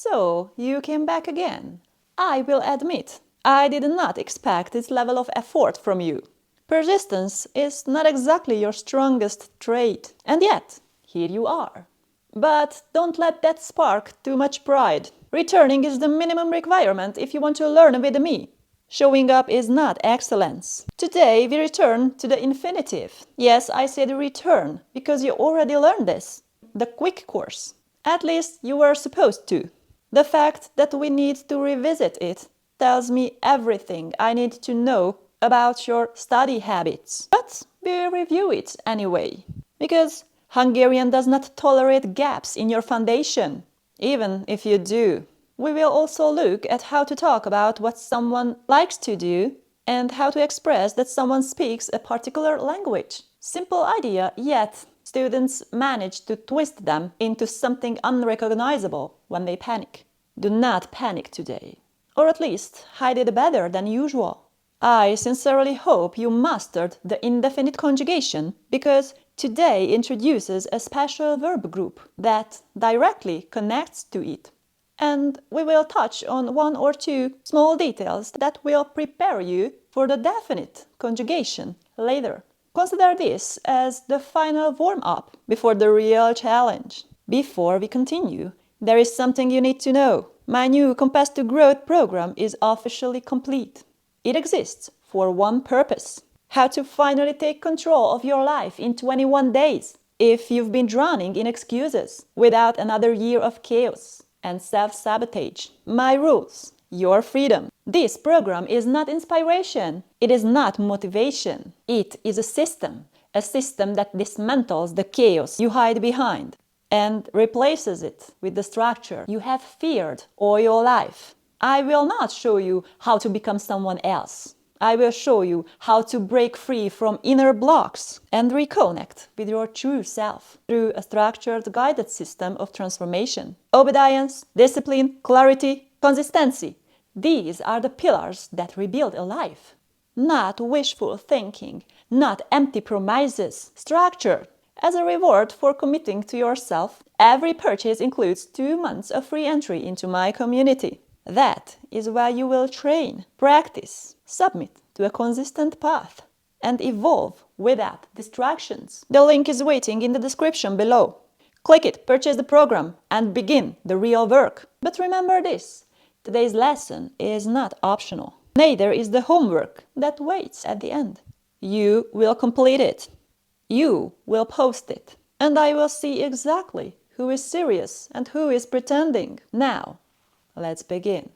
So, you came back again. I will admit, I did not expect this level of effort from you. Persistence is not exactly your strongest trait, and yet, here you are. But don't let that spark too much pride. Returning is the minimum requirement if you want to learn with me. Showing up is not excellence. Today we return to the infinitive. Yes, I said return, because you already learned this. The quick course. At least you were supposed to. The fact that we need to revisit it tells me everything I need to know about your study habits. But we review it anyway. Because Hungarian does not tolerate gaps in your foundation, even if you do. We will also look at how to talk about what someone likes to do and how to express that someone speaks a particular language. Simple idea, yet students manage to twist them into something unrecognizable when they panic. Do not panic today, or at least hide it better than usual. I sincerely hope you mastered the indefinite conjugation, because today introduces a special verb group that directly connects to it. And we will touch on one or two small details that will prepare you for the definite conjugation later. Consider this as the final warm-up before the real challenge. Before we continue, there is something you need to know. My new Compass to Growth program is officially complete. It exists for one purpose: how to finally take control of your life in 21 days if you've been drowning in excuses without another year of chaos and self-sabotage. My rules, your freedom. This program is not inspiration. It is not motivation. It is a system that dismantles the chaos you hide behind and replaces it with the structure you have feared all your life. I will not show you how to become someone else. I will show you how to break free from inner blocks and reconnect with your true self through a structured, guided system of transformation. Obedience, discipline, clarity, consistency. These are the pillars that rebuild a life. Not wishful thinking, not empty promises. Structure. As a reward for committing to yourself, every purchase includes 2 months of free entry into my community. That is where you will train, practice, submit to a consistent path, and evolve without distractions. The link is waiting in the description below. Click it, purchase the program, and begin the real work. But remember this, today's lesson is not optional. Neither is the homework that waits at the end. You will complete it. You will post it. And I will see exactly who is serious and who is pretending. Now, let's begin.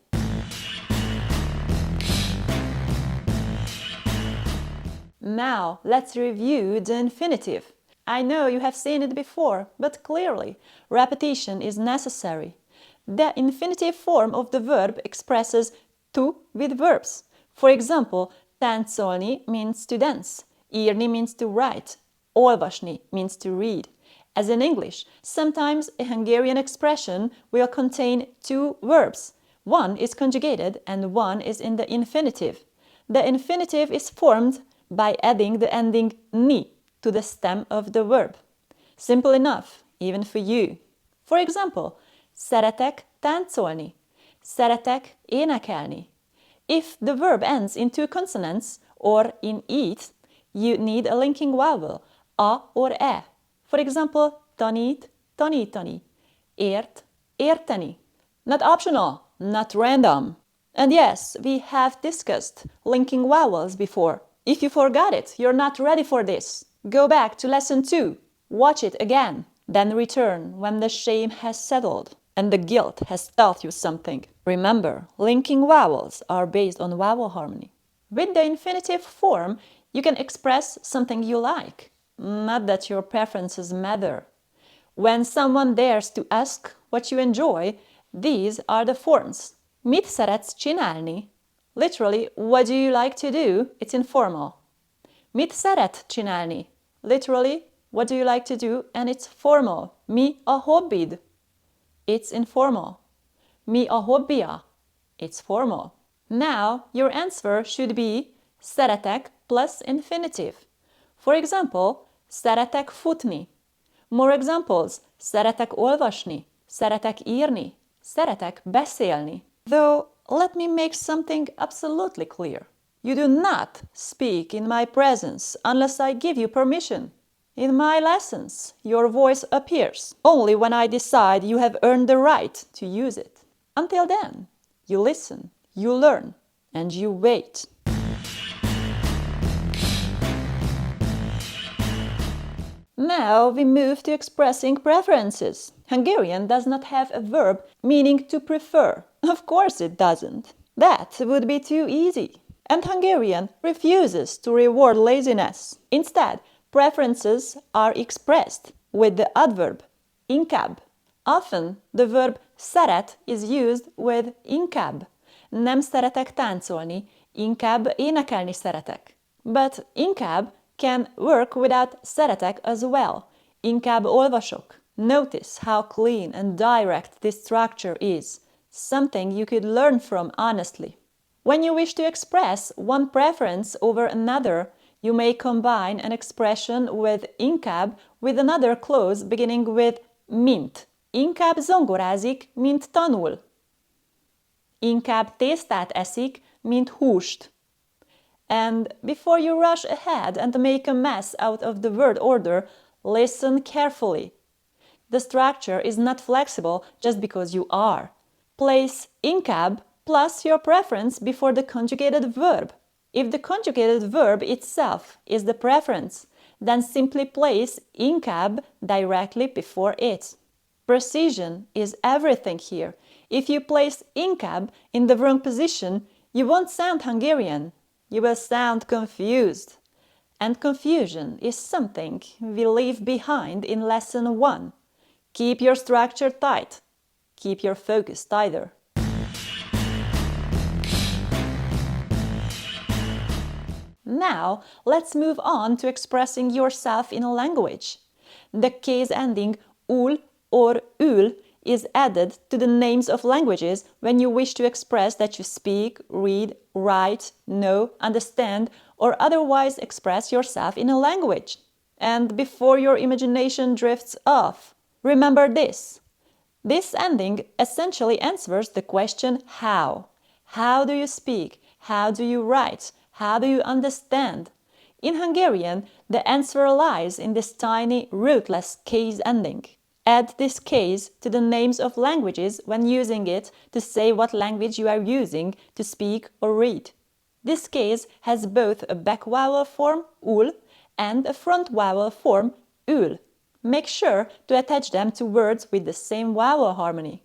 Now, let's review the infinitive. I know you have seen it before, but clearly, repetition is necessary. The infinitive form of the verb expresses to with verbs. For example, táncolni means to dance, írni means to write, olvasni means to read. As in English, sometimes a Hungarian expression will contain 2 verbs. One is conjugated and one is in the infinitive. The infinitive is formed by adding the ending ni to the stem of the verb. Simple enough, even for you. For example, szeretek táncolni, szeretek énekelni. If the verb ends in 2 consonants or in it, you need a linking vowel, a or e. For example, tanít, tanítani, ért, érteni. Not optional, not random. And yes, we have discussed linking vowels before. If you forgot it, you're not ready for this. Go back to lesson 2, watch it again, then return when the shame has settled and the guilt has taught you something. Remember, linking vowels are based on vowel harmony. With the infinitive form, you can express something you like. Not that your preferences matter. When someone dares to ask what you enjoy, these are the forms. Mit szeretsz csinálni? Literally, what do you like to do? It's informal. Mit szeret csinálni? Literally, what do you like to do? And it's formal. Mi a hobbid? It's informal. Mi a hobbija? It's formal. Now, your answer should be szeretek plus infinitive. For example, szeretek futni. More examples. Szeretek olvasni. Szeretek írni. Szeretek beszélni. Though, let me make something absolutely clear. You do not speak in my presence unless I give you permission. In my lessons, your voice appears only when I decide you have earned the right to use it. Until then, you listen, you learn, and you wait. Now we move to expressing preferences. Hungarian does not have a verb meaning to prefer. Of course it doesn't. That would be too easy. And Hungarian refuses to reward laziness. Instead, preferences are expressed with the adverb inkább. Often, the verb szeret is used with inkább. Nem szeretek táncolni, inkább énekelni szeretek. But inkább can work without szeretek as well. Inkább olvasok. Notice how clean and direct this structure is, something you could learn from honestly. When you wish to express one preference over another, you may combine an expression with inkább with another clause beginning with mint. Inkább zongorázik, mint tanul. Inkább tésztát eszik, mint húst. And before you rush ahead and make a mess out of the word order, listen carefully. The structure is not flexible just because you are. Place inkább plus your preference before the conjugated verb. If the conjugated verb itself is the preference, then simply place inkább directly before it. Precision is everything here. If you place inkább in the wrong position, you won't sound Hungarian. You will sound confused. And confusion is something we leave behind in lesson 1. Keep your structure tight. Keep your focus tighter. Now, let's move on to expressing yourself in a language. The case ending ul or ül is added to the names of languages when you wish to express that you speak, read, write, know, understand, or otherwise express yourself in a language. And before your imagination drifts off, remember this. This ending essentially answers the question how. How do you speak? How do you write? How do you understand? In Hungarian, the answer lies in this tiny, rootless case ending. Add this case to the names of languages when using it to say what language you are using to speak or read. This case has both a back vowel form, ul, and a front vowel form, ül. Make sure to attach them to words with the same vowel harmony.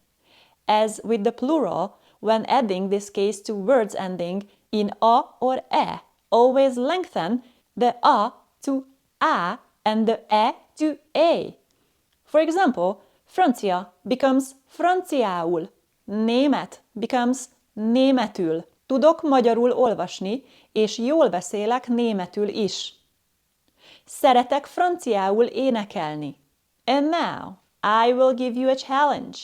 As with the plural, when adding this case to words ending in a or e, always lengthen the a to a and the e to a. For example, francia becomes franciául, német becomes németül. Tudok magyarul olvasni, és jól beszélek németül is. Szeretek franciául énekelni. And now, I will give you a challenge.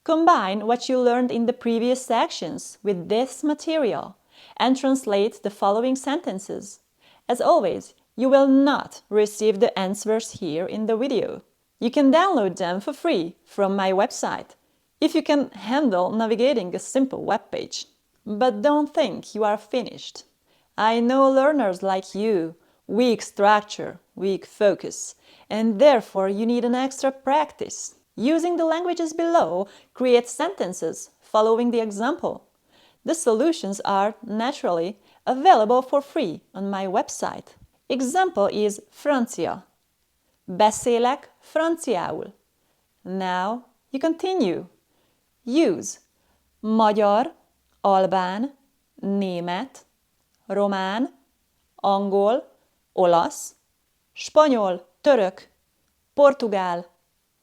Combine what you learned in the previous sections with this material and translate the following sentences. As always, you will not receive the answers here in the video. You can download them for free from my website, if you can handle navigating a simple web page. But don't think you are finished. I know learners like you, weak structure, weak focus, and therefore you need an extra practice. Using the languages below, create sentences following the example. The solutions are, naturally, available for free on my website. Example is francia. Beszélek franciául. Now you continue. Use magyar, albán, német, román, angol, olasz, spanyol, török, portugál,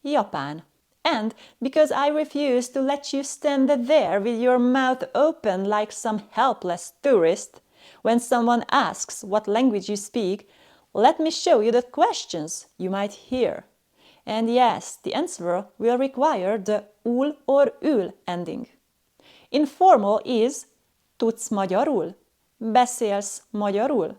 japán. And because I refuse to let you stand there with your mouth open like some helpless tourist, when someone asks what language you speak, let me show you the questions you might hear. And yes, the answer will require the ul or ül ending. Informal is tudsz magyarul? Beszélsz magyarul?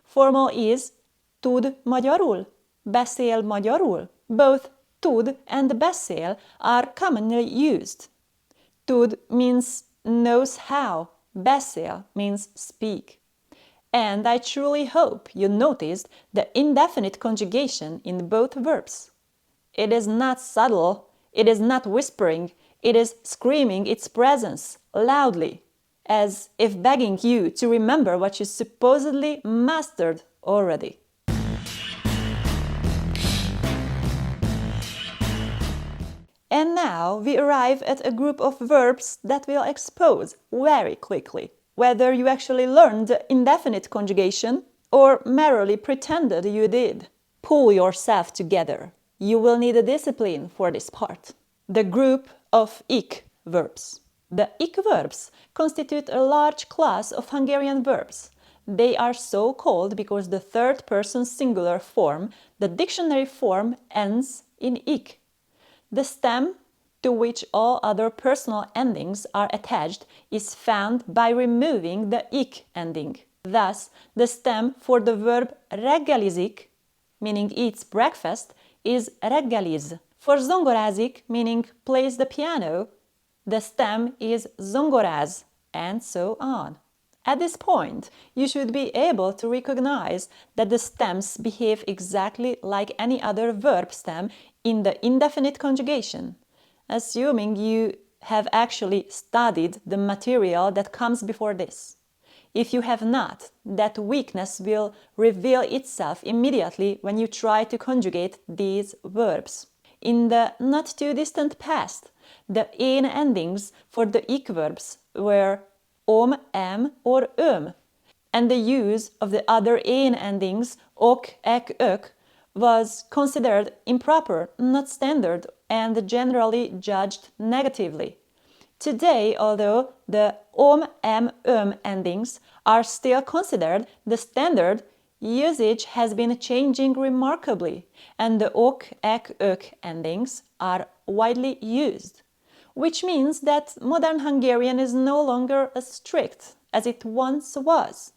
Formal is tud magyarul? Beszél magyarul? Both tud and beszél are commonly used. Tud means knows how. Beszél means speak. And I truly hope you noticed the indefinite conjugation in both verbs. It is not subtle, it is not whispering, it is screaming its presence loudly, as if begging you to remember what you supposedly mastered already. And now we arrive at a group of verbs that we'll expose very quickly, whether you actually learned the indefinite conjugation or merely pretended you did. Pull yourself together. You will need a discipline for this part. The group of ich verbs. The ich verbs constitute a large class of Hungarian verbs. They are so called because the third person singular form, the dictionary form, ends in ich. The stem, to which all other personal endings are attached, is found by removing the ich ending. Thus, the stem for the verb reggelizik, meaning eats breakfast, is reggeliz. For zongorázik, meaning plays the piano, the stem is zongoráz, and so on. At this point, you should be able to recognize that the stems behave exactly like any other verb stem in the indefinite conjugation, assuming you have actually studied the material that comes before this. If you have not, that weakness will reveal itself immediately when you try to conjugate these verbs. In the not too distant past, the én endings for the ich verbs were em, or and the use of the other én endings ok, ek, ök was considered improper, not standard, and generally judged negatively. Today, although the em, endings are still considered the standard, usage has been changing remarkably, and the ok, ek, ök endings are widely used, which means that modern Hungarian is no longer as strict as it once was.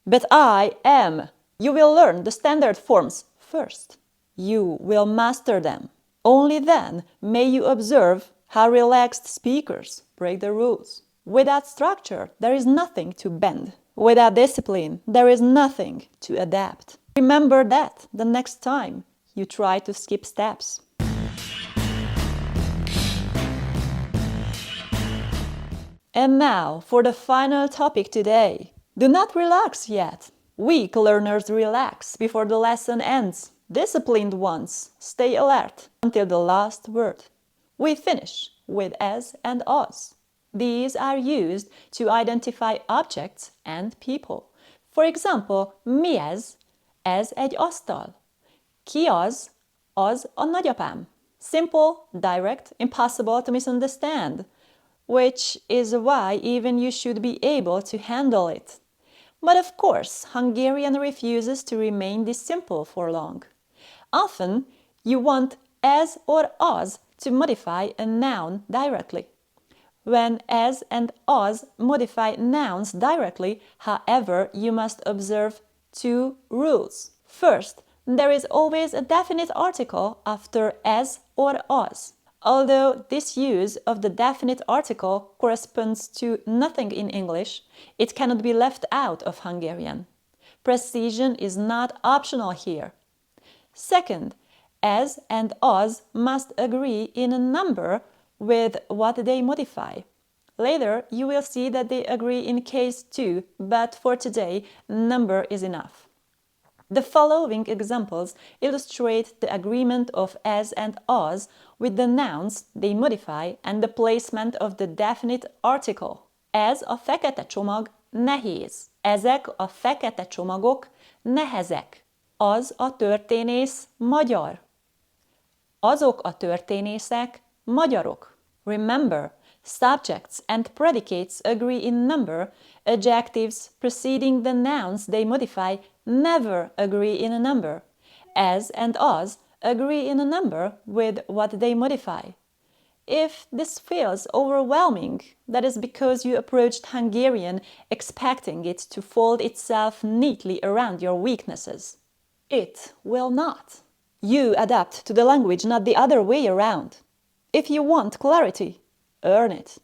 But I am. You will learn the standard forms first. You will master them. Only then may you observe how relaxed speakers break the rules. Without structure, there is nothing to bend. Without discipline, there is nothing to adapt. Remember that the next time you try to skip steps. And now for the final topic today. Do not relax yet. Weak learners relax before the lesson ends. Disciplined ones stay alert until the last word. We finish with as and az. These are used to identify objects and people. For example, mi ez? Ez egy asztal. Ki az? Az a nagyapám. Simple, direct, impossible to misunderstand, which is why even you should be able to handle it. But of course, Hungarian refuses to remain this simple for long. Often, you want as or az to modify a noun directly. When as and az modify nouns directly, however, you must observe two rules. First, there is always a definite article after as or az. Although this use of the definite article corresponds to nothing in English, it cannot be left out of Hungarian. Precision is not optional here. Second, as and az must agree in a number with what they modify. Later, you will see that they agree in case 2, but for today, number is enough. The following examples illustrate the agreement of as and az with the nouns they modify and the placement of the definite article. Ez a fekete csomag nehéz. Ezek a fekete csomagok nehezek. Az a történész magyar. Azok a történészek magyarok. Remember, subjects and predicates agree in number. Adjectives preceding the nouns they modify never agree in a number. As and az agree in a number with what they modify. If this feels overwhelming, that is because you approached Hungarian expecting it to fold itself neatly around your weaknesses. It will not. You adapt to the language, not the other way around. If you want clarity, earn it.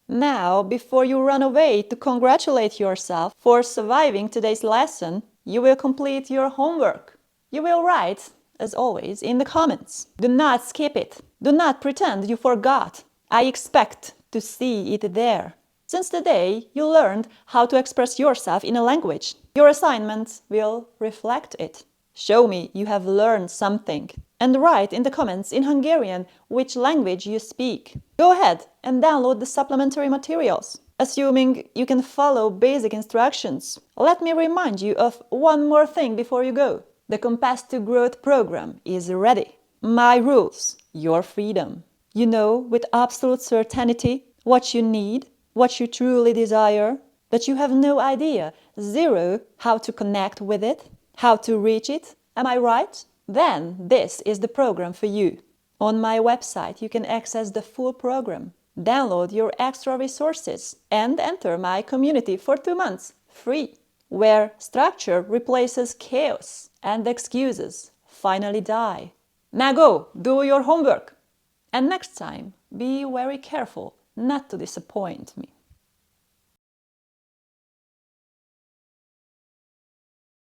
Now, before you run away to congratulate yourself for surviving today's lesson, you will complete your homework. You will write, as always, in the comments. Do not skip it. Do not pretend you forgot. I expect to see it there. Since the day you learned how to express yourself in a language, your assignment will reflect it. Show me you have learned something. And write in the comments in Hungarian which language you speak. Go ahead and download the supplementary materials, assuming you can follow basic instructions. Let me remind you of one more thing before you go. The Compass to Growth program is ready. My rules, your freedom. You know with absolute certainty what you need, what you truly desire, that you have no idea, zero, how to connect with it, how to reach it. Am I right? Then this is the program for you. On my website you can access the full program, download your extra resources, and enter my community for 2 months, free, where structure replaces chaos and excuses finally die. Now go, do your homework! And next time, be very careful not to disappoint me.